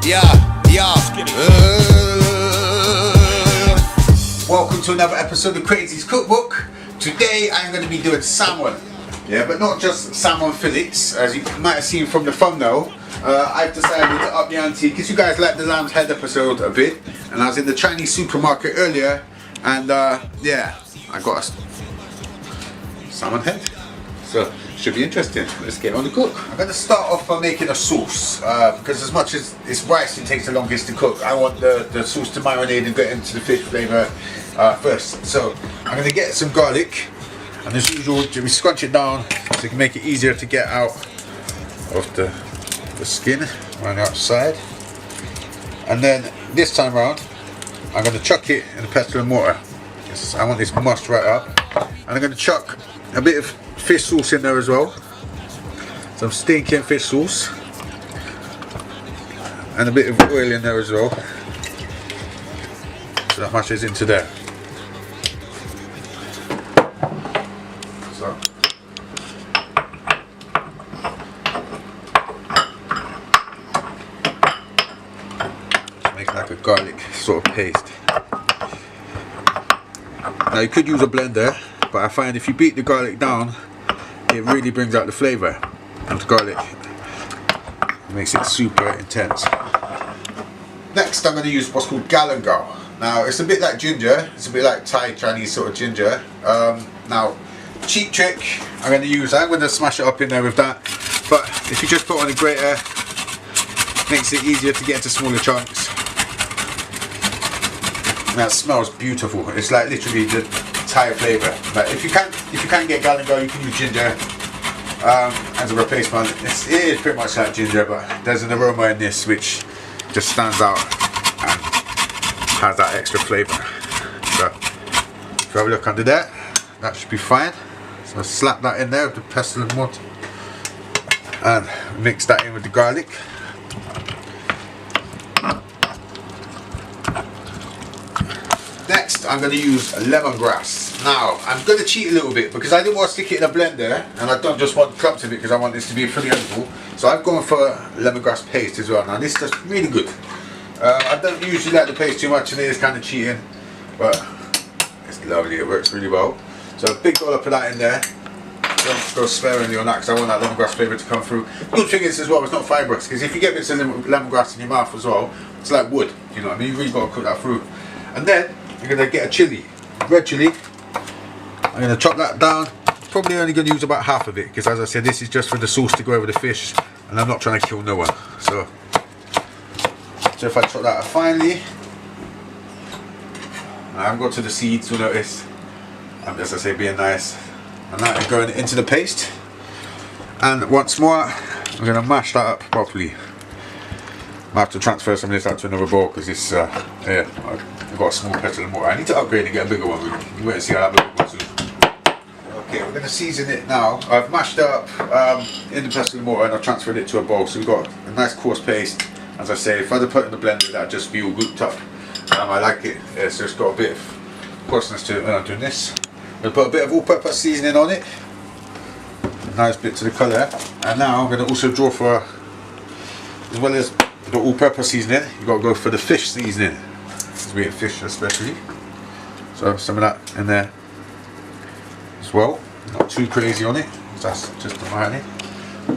Welcome to another episode of Krazys Cookbook. Today I'm going to be doing salmon. Yeah, but not just salmon fillets, as you might have seen from the thumbnail. I've decided to up the ante because you guys liked the lamb's head episode a bit, and I was in the Chinese supermarket earlier, and yeah, I got a salmon head. So should be interesting. Let's get on the cook. I'm going to start off by making a sauce because as much as it's rice it takes the longest to cook, I want the sauce to marinate and get into the fish flavour first. So I'm going to get some garlic, and as usual we scrunch it down so you can make it easier to get out of the skin on the outside. And then this time around I'm going to chuck it in the pestle and mortar. Yes, I want this mushed right up. And I'm going to chuck a bit of fish sauce in there as well, some stinking fish sauce, and a bit of oil in there as well, so that mashes into there. So just make like a garlic sort of paste. Now you could use a blender, but I find if you beat the garlic down, it really brings out the flavour of the garlic. It makes it super intense. Next I'm going to use what's called Galangal. Now it's a bit like ginger, it's a bit like Thai Chinese sort of ginger. Now cheap trick I'm going to smash it up in there with that, but if you just put on a grater, it makes it easier to get into smaller chunks. Now it smells beautiful. It's like literally the Thai flavour. But if you can't get Galangal, you can use ginger as a replacement. It is pretty much like ginger, but there's an aroma in this which just stands out and has that extra flavour. So if you have a look under there, that should be fine. So slap that in there with the pestle and mortar and mix that in with the garlic. Next I'm going to use lemongrass. Now I'm going to cheat a little bit because I didn't want to stick it in a blender, and I don't just want clumps of it because I want this to be fully edible. So I've gone for lemongrass paste as well. Now this is just really good. I don't usually like the paste too much, and it is kind of cheating, but it's lovely. It works really well. So a big dollop of that in there. Don't go sparingly on that because I want that lemongrass flavour to come through. Good thing is as well, it's not fibrous, because if you get bits of lemongrass in your mouth as well, it's like wood. You know what I mean? You really got to cook that through. And then you're going to get a chilli, red chilli. I'm going to chop that down. Probably only going to use about half of it because, as I said, this is just for the sauce to go over the fish, and I'm not trying to kill no one. So if I chop that up finely, I haven't got to the seeds, you'll notice. I'm, as I say, being nice. And that is going into the paste. And once more, I'm going to mash that up properly. I have to transfer some of this out to another bowl because it's yeah, I've got a small pestle and mortar. I need to upgrade and get a bigger one. You wait and see how that goes soon. Okay, we're going to season it now. I've mashed it up in the pestle and mortar, and I've transferred it to a bowl. So we've got a nice coarse paste. As I say, if I'd have put it in the blender, that'd just be all gooped up. I like it. So it's got a bit of coarseness to it when I'm doing this. I'm going to put a bit of all-purpose seasoning on it. A nice bit to the colour. And now I'm going to also draw for, as well as the all-purpose seasoning, you've got to go for the fish seasoning. Because we eat fish especially. So some of that in there as well. Not too crazy on it, that's just the marinade.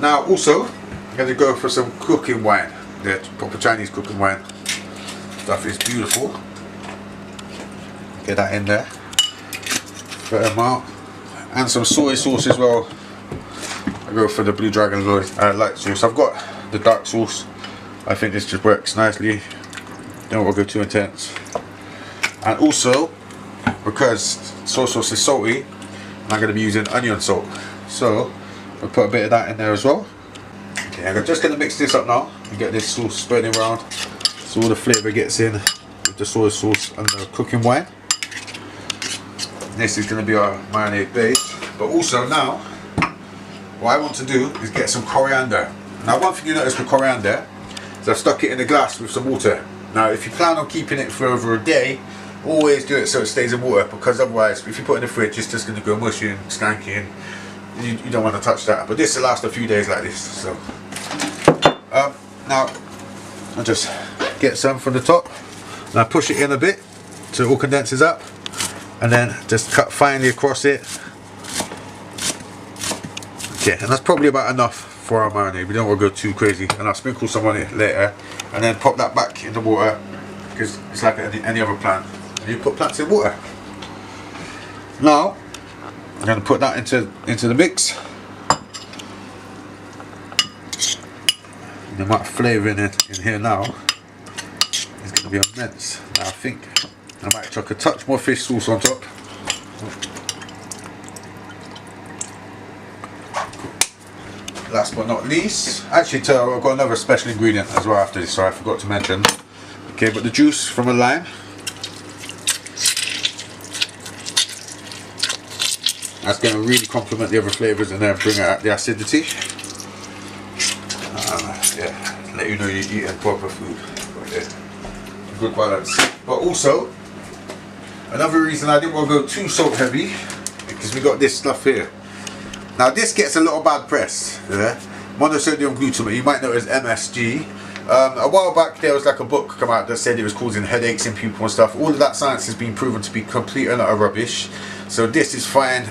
Now also, I'm going to go for some cooking wine. Yeah, proper Chinese cooking wine. Stuff is beautiful. Get that in there. Fair amount. And some soy sauce as well. I go for the Blue Dragon light sauce. I've got the dark sauce. I think this just works nicely. Don't want to go too intense. And also, because soy sauce is salty, I'm going to be using onion salt. So I'll put a bit of that in there as well. Okay, I'm just going to mix this up now and get this sauce spreading around so all the flavour gets in with the soy sauce and the cooking wine. This is going to be our marinade base. But also now, what I want to do is get some coriander. Now one thing you notice with coriander is I've stuck it in a glass with some water. Now if you plan on keeping it for over a day, always do it so it stays in water, because otherwise if you put it in the fridge it's just going to go mushy and skanky, and you don't want to touch that. But this will last a few days like this. So now I just get some from the top and I push it in a bit so it all condenses up, and then just cut finely across it. Okay, and that's probably about enough for our marinade. We don't want to go too crazy, and I'll sprinkle some on it later and then pop that back in the water, because it's like any other plant. You put plants in water. Now I'm going to put that into the mix. The amount of flavour in here now is going to be immense. Now I think I might chuck a touch more fish sauce on top. Last but not least, actually I've got another special ingredient as well after this, sorry I forgot to mention. Okay, but the juice from a lime. That's going to really complement the other flavours and then bring out the acidity. Yeah, let you know you're eating proper food. But yeah, good balance. But also, another reason I didn't want to go too salt heavy, because we got this stuff here. Now this gets a lot of bad press. Yeah? Monosodium glutamate, you might know it as MSG. A while back there was like a book come out that said it was causing headaches in people and stuff. All of that science has been proven to be complete and utter rubbish. So this is fine.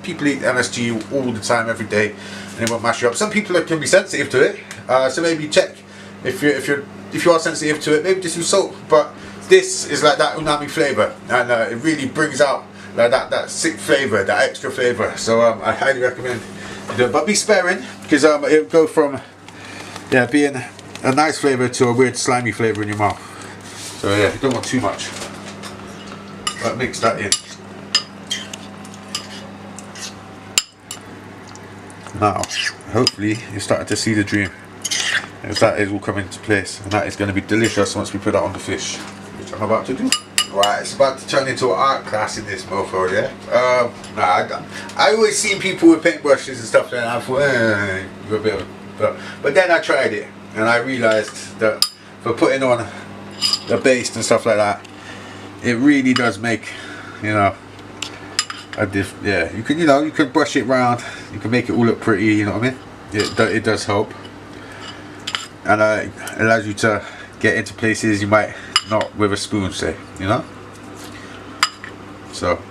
People eat MSG all the time, every day, and it won't mash you up. Some people can be sensitive to it, so maybe check if you are sensitive to it. Maybe just use salt. But this is like that umami flavour, and it really brings out like that sick flavour, that extra flavour. So I highly recommend you do it. But be sparing, because it'll go from being a nice flavour to a weird slimy flavour in your mouth. So yeah, you don't want too much. But mix that in. Now, hopefully you're starting to see the dream, as that is all coming into place, and that is going to be delicious once we put that on the fish, which I'm about to do. Right, it's about to turn into an art class in this mofo, yeah? I always seen people with paintbrushes and stuff like that, and I thought, a bit of, but then I tried it, and I realised that for putting on the base and stuff like that, it really does make, you know, you can, you can brush it round, you can make it all look pretty, you know what I mean? It does help, and it allows you to get into places you might not with a spoon, say, you know. So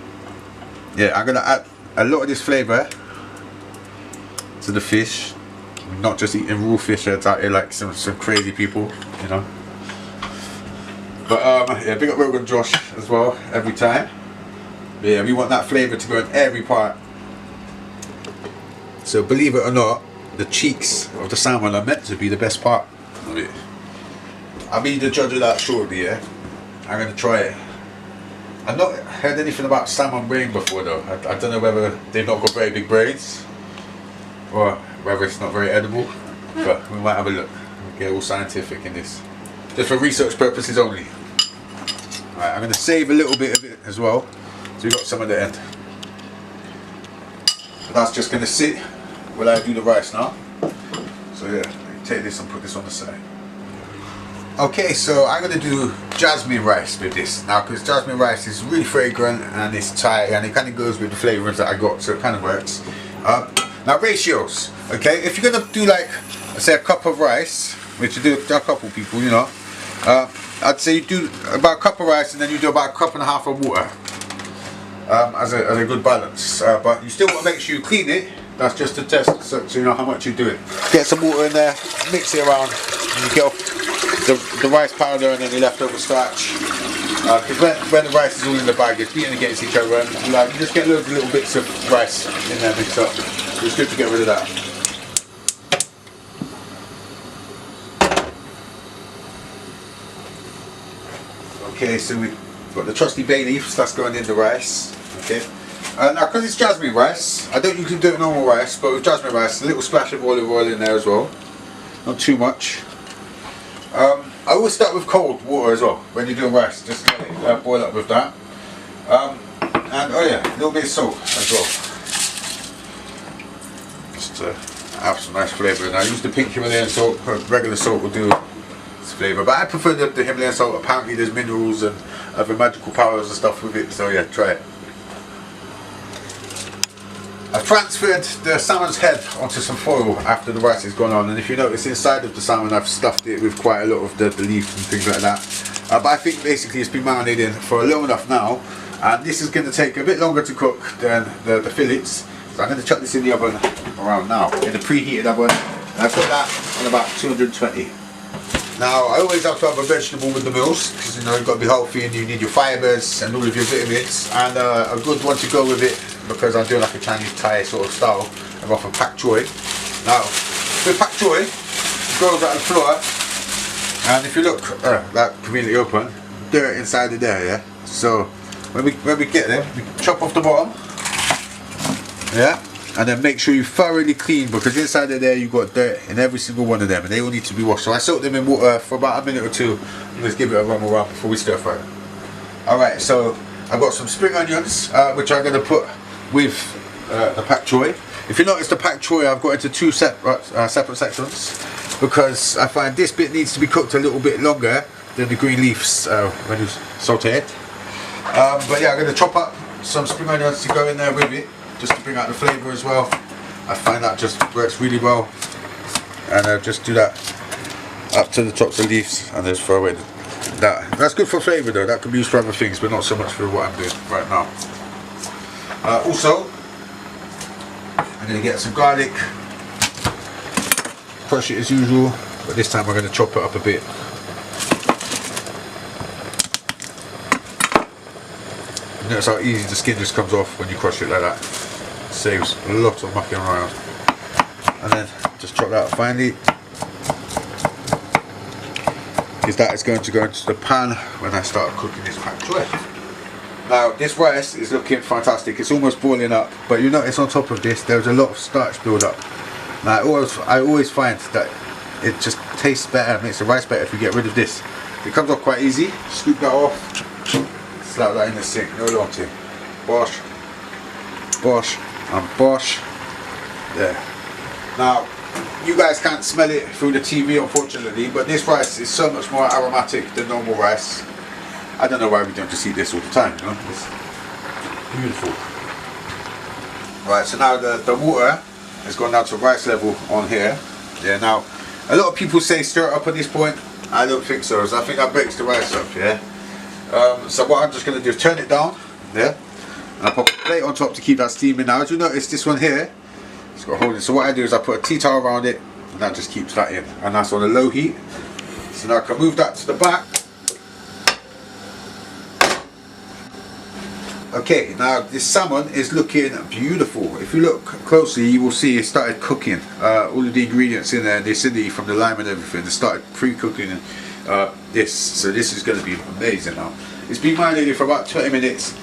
yeah, I'm gonna add a lot of this flavour to the fish. I'm not just eating raw fish heads out here like some crazy people, you know. But yeah, big up Rogan Josh as well every time. But yeah, we want that flavour to go in every part. So believe it or not, the cheeks of the salmon are meant to be the best part of it. I'll be the judge of that shortly, yeah. I'm going to try it. I've not heard anything about salmon brain before though. I don't know whether they've not got very big brains, or whether it's not very edible, but we might have a look. We'll get all scientific in this. Just for research purposes only. Right, I'm going to save a little bit of it as well. So we've got some at the end. But that's just going to sit while I do the rice now. So yeah, take this and put this on the side. Okay, so I'm going to do jasmine rice with this now, because jasmine rice is really fragrant and it's Thai, and it kind of goes with the flavours that I got, so it kind of works. Now ratios, okay, if you're going to do like, say a cup of rice, which you do a couple people, you know, I'd say you do about a cup of rice and then you do about a cup and a half of water. As a good balance, but you still want to make sure you clean it. That's just to test, so you know how much you're doing. Get some water in there, mix it around, and you get off the rice powder and then the leftover starch. Because when the rice is all in the bag, it's beating against each other, and you just get loads of little bits of rice in there mixed up. So it's good to get rid of that. Okay, so we've got the trusty bay leaves, that's going in the rice. Okay. Now, because it's jasmine rice, I don't usually do it normal rice, but with jasmine rice, a little splash of olive oil in there as well. Not too much. I always start with cold water as well when you're doing rice, just let it boil up with that. And oh yeah, a little bit of salt as well. Just to have some nice flavour. And I use the pink Himalayan salt, regular salt will do its flavour, but I prefer the Himalayan salt. Apparently there's minerals and other magical powers and stuff with it, so yeah, try it. I've transferred the salmon's head onto some foil after the rice has gone on, and if you notice inside of the salmon I've stuffed it with quite a lot of the leaves and things like that. But I think basically it's been marinating for long enough now, and this is going to take a bit longer to cook than the fillets. So I'm going to chuck this in the oven around now, in the preheated oven, and I put that on about 220. Now I always have to have a vegetable with the meals, because you know you've got to be healthy and you need your fibres and all of your vitamins, and a good one to go with it, because I'm doing like a Chinese Thai sort of style, I'm off of pak choi. Now with pak choi, it goes out the flour, and if you look that conveniently open, dirt inside of there, yeah. So when we get there, we chop off the bottom, yeah, and then make sure you thoroughly clean, because inside of there you've got dirt in every single one of them, and they all need to be washed. So I soak them in water for about a minute or two, and let's give it a run around before we stir fry. Alright, so I've got some spring onions, which I'm going to put with the pak choi. If you notice, the pak choi I've got into two separate sections, because I find this bit needs to be cooked a little bit longer than the green leaves when it's sautéed. But yeah, I'm going to chop up some spring onions to go in there with it, just to bring out the flavour as well. I find that just works really well, and just do that up to the tops of the leaves, and just throw away that. That's good for flavour though, that could be used for other things, but not so much for what I'm doing right now. Also, I'm going to get some garlic, crush it as usual, but this time we're going to chop it up a bit. You notice how easy the skin just comes off when you crush it like that. It saves a lot of mucking around. And then just chop that up finely, because that is going to go into the pan when I start cooking this pak choi. Now this rice is looking fantastic, it's almost boiling up, but you notice on top of this there's a lot of starch build up. Now I always find that it just tastes better, makes the rice better if you get rid of this. It comes off quite easy. Scoop that off, slap that in the sink, no launching. Bosh, bosh, and bosh. There. Now you guys can't smell it through the TV unfortunately, but this rice is so much more aromatic than normal rice. I don't know why we don't just eat this all the time, you know? It's beautiful. Right, so now the water has gone down to rice level on here. Yeah, now a lot of people say stir it up at this point. I don't think so, so I think that breaks the rice up, yeah? So what I'm just going to do is turn it down, yeah? And I put a plate on top to keep that steaming. Now as you notice, this one here, it's got a hole in it. So what I do is I put a tea towel around it, and that just keeps that in. And that's on a low heat. So now I can move that to the back. Okay, now this salmon is looking beautiful. If you look closely, you will see it started cooking. All of the ingredients in there, the acidity from the lime and everything, it started pre-cooking this. So this is going to be amazing now. It's been marinated for about 20 minutes.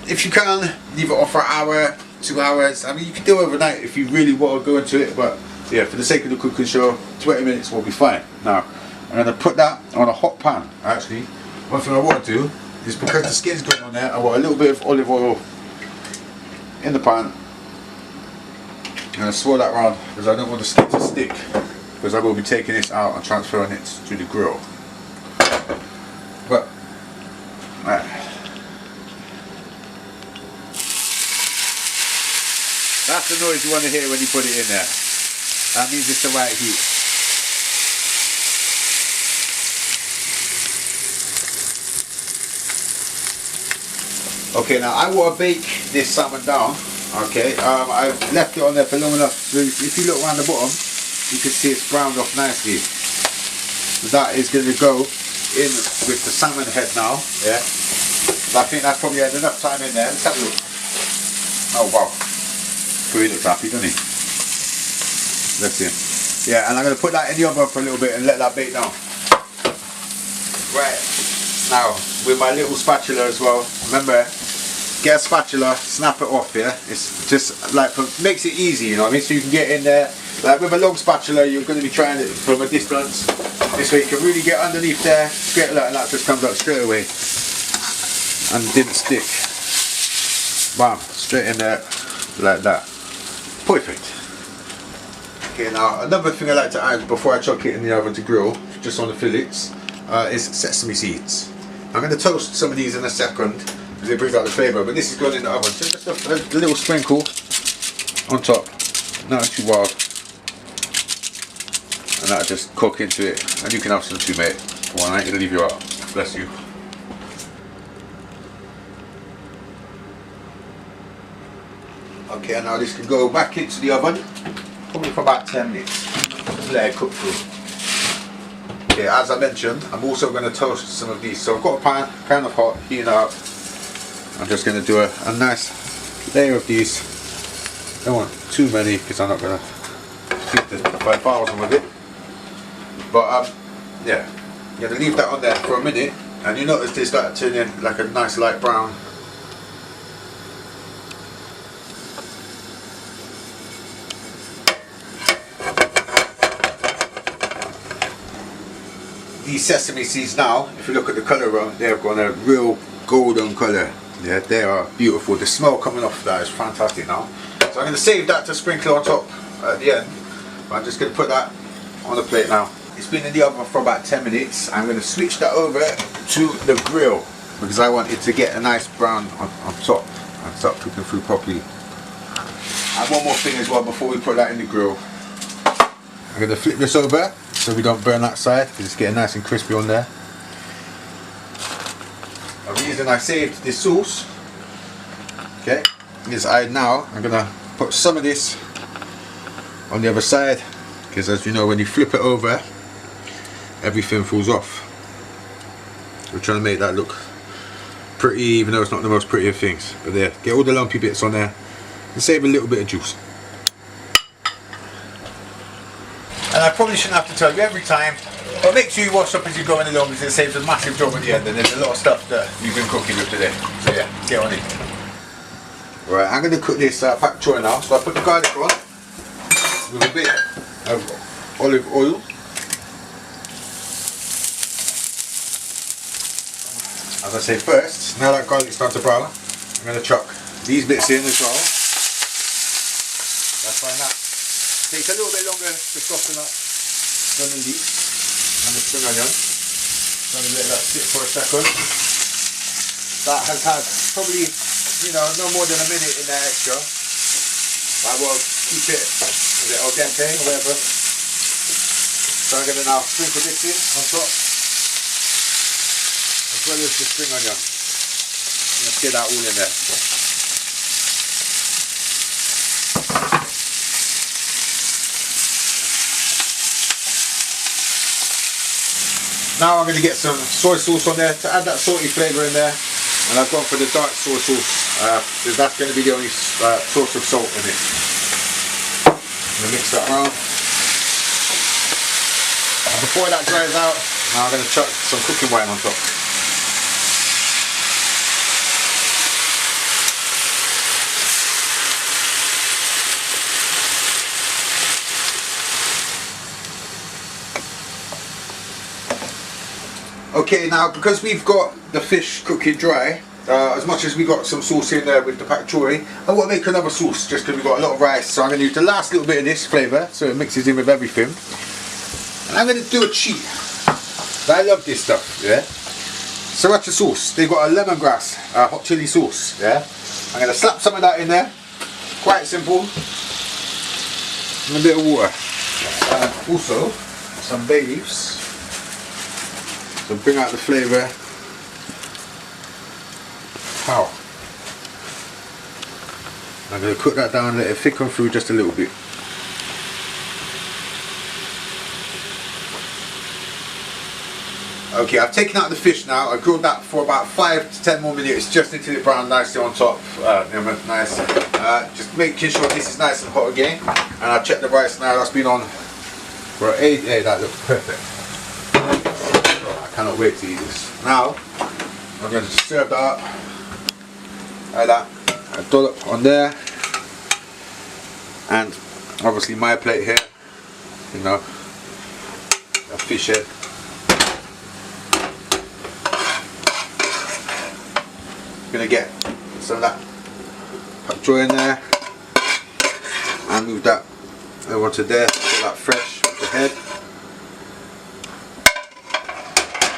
If you can, leave it off for an hour, 2 hours. I mean, you can do it overnight if you really want to go into it, but yeah, for the sake of the cooking show, 20 minutes will be fine. Now, I'm going to put that on a hot pan. Actually, one thing I want to do is, because the skin's going on there, I want a little bit of olive oil in the pan. I'm going to swirl that around because I don't want the skin to stick, because I will be taking this out and transferring it to the grill. But that's the noise you want to hear when you put it in there. That means it's the right heat. Okay, now I want to bake this salmon down. Okay, I've left it on there for long enough, so if you look around the bottom, you can see it's browned off nicely. So that is going to go in with the salmon head now. Yeah, so I think that's probably had enough time in there. Let's have a look. Oh wow, he looks happy, doesn't he? Let's see. Yeah, and I'm going to put that in the oven for a little bit and let that bake down. Right, now with my little spatula as well, remember, get a spatula, snap it off, yeah? It's just like, makes it easy, you know what I mean? So you can get in there, like with a long spatula, you're going to be trying it from a distance. This way you can really get underneath there, get like that, just comes out straight away. And didn't stick. Bam, straight in there, like that. Perfect. Okay, now another thing I like to add before I chuck it in the oven to grill, just on the fillets, is sesame seeds. I'm going to toast some of these in a second, because it brings out the flavour, but this is going in the oven. So just a little sprinkle, on top, not too wild, and that'll just cook into it. And you can have some too, mate. Come on, I ain't gonna leave you out. Bless you. Okay, now this can go back into the oven, probably for about 10 minutes. Just let it cook through. Okay, as I mentioned, I'm also going to toast some of these. So I've got a pan, kind of hot, heating up. I'm just going to do a nice layer of these. Don't want too many because I'm not going to keep the 5,000 with it. But yeah, I'm going to leave that on there for a minute, and you notice they start turning like a nice light brown. These sesame seeds now, if you look at the colour of them, they've got a real golden colour. Yeah, they are beautiful. The smell coming off that is fantastic now. So I'm going to save that to sprinkle on top at the end. But I'm just going to put that on the plate now. It's been in the oven for about 10 minutes. I'm going to switch that over to the grill because I want it to get a nice brown on top and start cooking through properly. And one more thing as well before we put that in the grill. I'm going to flip this over so we don't burn that side because it's getting nice and crispy on there. The reason I saved this sauce, okay, is now I'm going to put some of this on the other side because, as you know, when you flip it over, everything falls off. We're trying to make that look pretty, even though it's not the most pretty of things. But there, get all the lumpy bits on there and save a little bit of juice. And I probably shouldn't have to tell you every time, but make sure you wash up as you're going along because it saves a massive job at the end, and there's a lot of stuff that you've been cooking with today. So yeah, get on it. Right, I'm going to cook this pak choy now. So I put the garlic on with a bit of olive oil. As I say, first, now that garlic starts to brown, I'm going to chuck these bits in as well. That's fine. That takes a little bit longer to soften up than the leeks and the spring onion. So I'm going to let that sit for a second. That has had probably, you know, no more than a minute in there extra. I will keep it al dente or whatever. So I'm going to now sprinkle this in on top, as well as the spring onion. Let's get that all in there. Now I'm going to get some soy sauce on there to add that salty flavour in there, and I've gone for the dark soy sauce because that's going to be the only source of salt in it. I'm going to mix that around, and before that dries out, now I'm going to chuck some cooking wine on top. Okay, now because we've got the fish cooking dry, as much as we got some sauce in there with the pak choy, I want to make another sauce just because we've got a lot of rice. So I'm going to use the last little bit of this flavour so it mixes in with everything. And I'm going to do a cheat. I love this stuff, yeah. Sriracha sauce. They've got a lemongrass hot chili sauce, yeah. I'm going to slap some of that in there. Quite simple. And a bit of water. And also some bay leaves. So bring out the flavour. Pow. I'm going to cook that down and let it thicken through just a little bit. Okay, I've taken out the fish now. I grilled that for about 5 to 10 more minutes just until it browned nicely on top. Nice. Just making sure this is nice and hot again. And I've checked the rice now. That's been on for 8 days. That looks perfect. Cannot wait to eat this. Now I'm going to just serve that up like that. A dollop on there, and obviously my plate here, you know, a fish head. Gonna get some of that pak choy in there and move that over to there. Get that fresh with the head.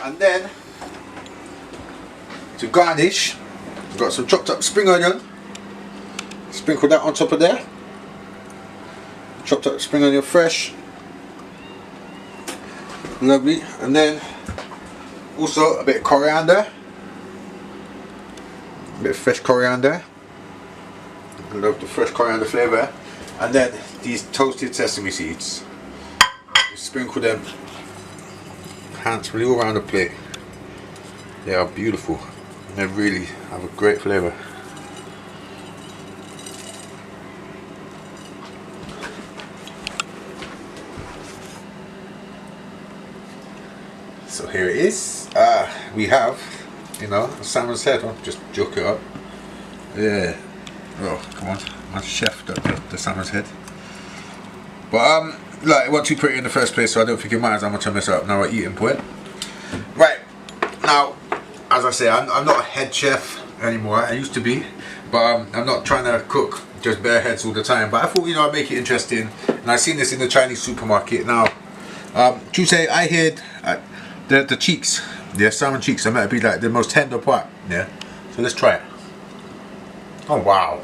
And then, to garnish, I've got some chopped up spring onion. Sprinkle that on top of there. chopped up spring onion fresh, lovely, and then also a bit of coriander, a bit of fresh coriander. I love the fresh coriander flavour. And then these toasted sesame seeds. Sprinkle them handsomely all around the plate. They are beautiful. They really have a great flavour. So here it is. We have, you know, a salmon's head. I'll just joke it up. Yeah. Oh, come on. I chefed up the salmon's head. But like, it wasn't too pretty in the first place, so I don't think it matters how much I mess up now at eating point. Right. Now, as I say, I'm not a head chef anymore. I used to be, but I'm not trying to cook just bare heads all the time. But I thought, you know, I'd make it interesting. And I seen this in the Chinese supermarket. Now, Tuesday I heard the cheeks, yeah, salmon cheeks are meant to be like the most tender part, yeah. So let's try it. Oh wow,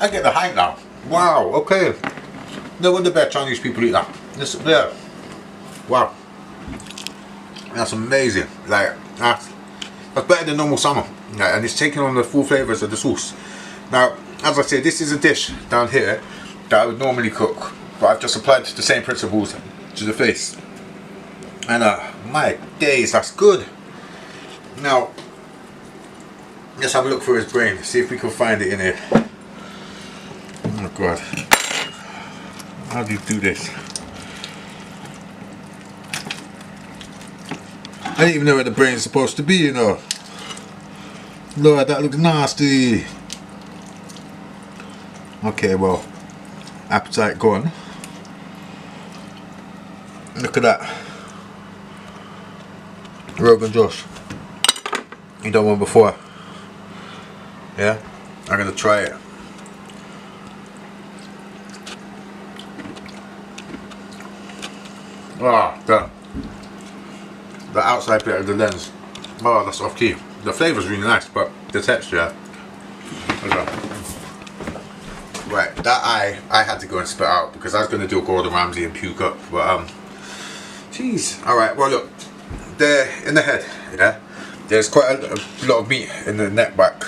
I get the hype now. Wow, okay. No wonder bad Chinese people eat that. This, yeah. Wow, that's amazing. Like that's better than normal salmon. Yeah, and it's taking on the full flavours of the sauce. Now, as I say, this is a dish down here that I would normally cook, but I've just applied the same principles to the face. And my days, that's good. Now, let's have a look for his brain, see if we can find it in here. Oh god, how do you do this? I don't even know where the brain's supposed to be, you know. Lord, that looks nasty. Okay, well, appetite gone. Look at that. Rogan Josh, you done one before. Yeah, I'm gonna try it. Ah, the outside bit of the lens. Oh, that's off key. The flavour's really nice, but the texture. Okay. Right, that I had to go and spit out because I was gonna do a Gordon Ramsay and puke up, but jeez. All right, well look. There in the head, yeah, there's quite a lot of meat in the neck back.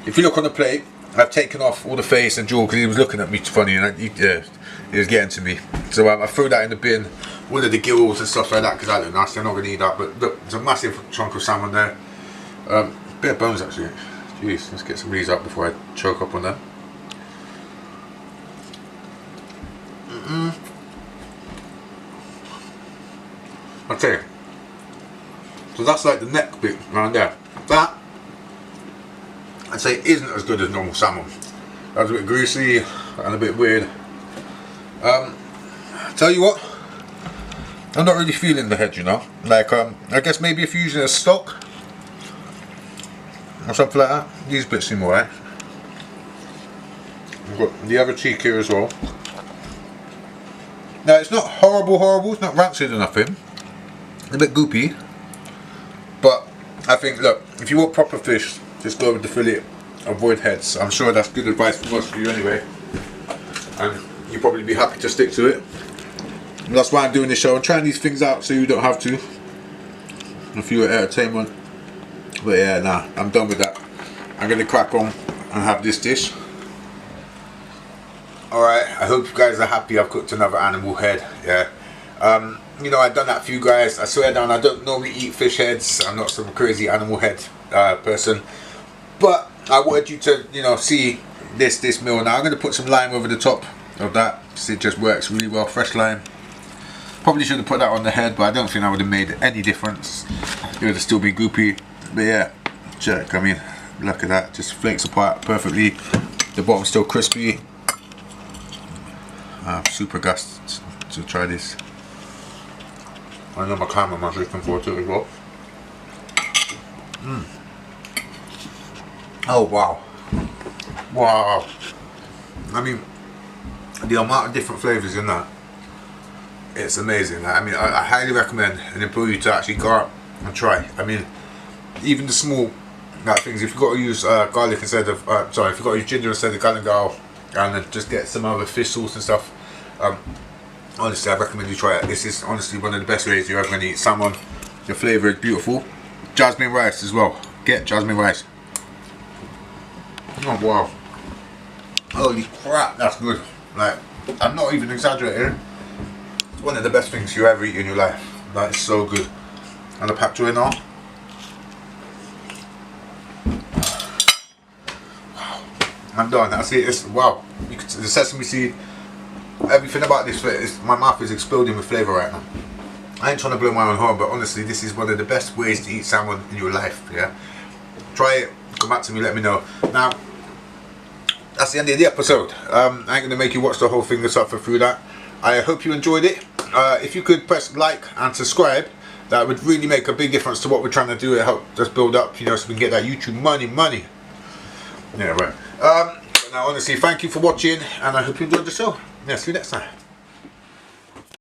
If you look on the plate, I've taken off all the face and jaw because he was looking at me funny and he was getting to me. So I threw that in the bin, all of the gills and stuff like that because that look nasty. I'm not going to eat that. But look, there's a massive chunk of salmon there. Bit of bones actually. Jeez, let's get some of these up before I choke up on them. Okay. So that's like the neck bit around there. That, I'd say, isn't as good as normal salmon. That was a bit greasy and a bit weird. Tell you what, I'm not really feeling the head, you know. Like, I guess maybe if you're using a stock or something like that, these bits seem alright. We've got the other cheek here as well. Now, it's not horrible, it's not rancid or nothing. A bit goopy. But I think, look, if you want proper fish, just go with the fillet, avoid heads. I'm sure that's good advice for most of you anyway. And you'll probably be happy to stick to it. And that's why I'm doing this show. I'm trying these things out so you don't have to. A few entertainment. But yeah, nah, I'm done with that. I'm going to crack on and have this dish. Alright, I hope you guys are happy. I've cooked another animal head, yeah. You know, I've done that for you guys. I swear down, I don't normally eat fish heads. I'm not some crazy animal head person. But I wanted you to, you know, see this meal. Now I'm going to put some lime over the top of that. So it just works really well. Fresh lime. Probably should have put that on the head, but I don't think that would have made any difference. It would have still been goopy. But yeah, check. I mean, look at that. Just flakes apart perfectly. The bottom's still crispy. I'm super gassed to try this. I know my cameraman's looking forward to it as well. Oh wow. Wow. I mean, the amount of different flavours in that, it's amazing. I mean, I highly recommend and implore you to actually go out and try. I mean, even the small things, if you've got to use garlic instead of, if you've got to use ginger instead of galangal, and then just get some other fish sauce and stuff. Honestly, I recommend you try it. This is honestly one of the best ways you're ever going to eat salmon. The flavour is beautiful. Jasmine rice as well. Get jasmine rice. Oh wow. Holy crap, that's good. Like, I'm not even exaggerating. It's one of the best things you ever eat in your life. That is so good. And the pak choy now. Wow. I'm done. That's it. It's, wow. You can, the sesame seed. Everything about this, my mouth is exploding with flavour right now. I ain't trying to blow my own horn, but honestly, this is one of the best ways to eat salmon in your life. Yeah, try it. Come back to me. Let me know. Now, that's the end of the episode. I ain't gonna make you watch the whole thing to suffer through that. I hope you enjoyed it. If you could press like and subscribe, that would really make a big difference to what we're trying to do. It help us build up, you know, so we can get that YouTube money. Yeah, right. But now, honestly, thank you for watching, and I hope you enjoyed the show. Yeah, see you next time.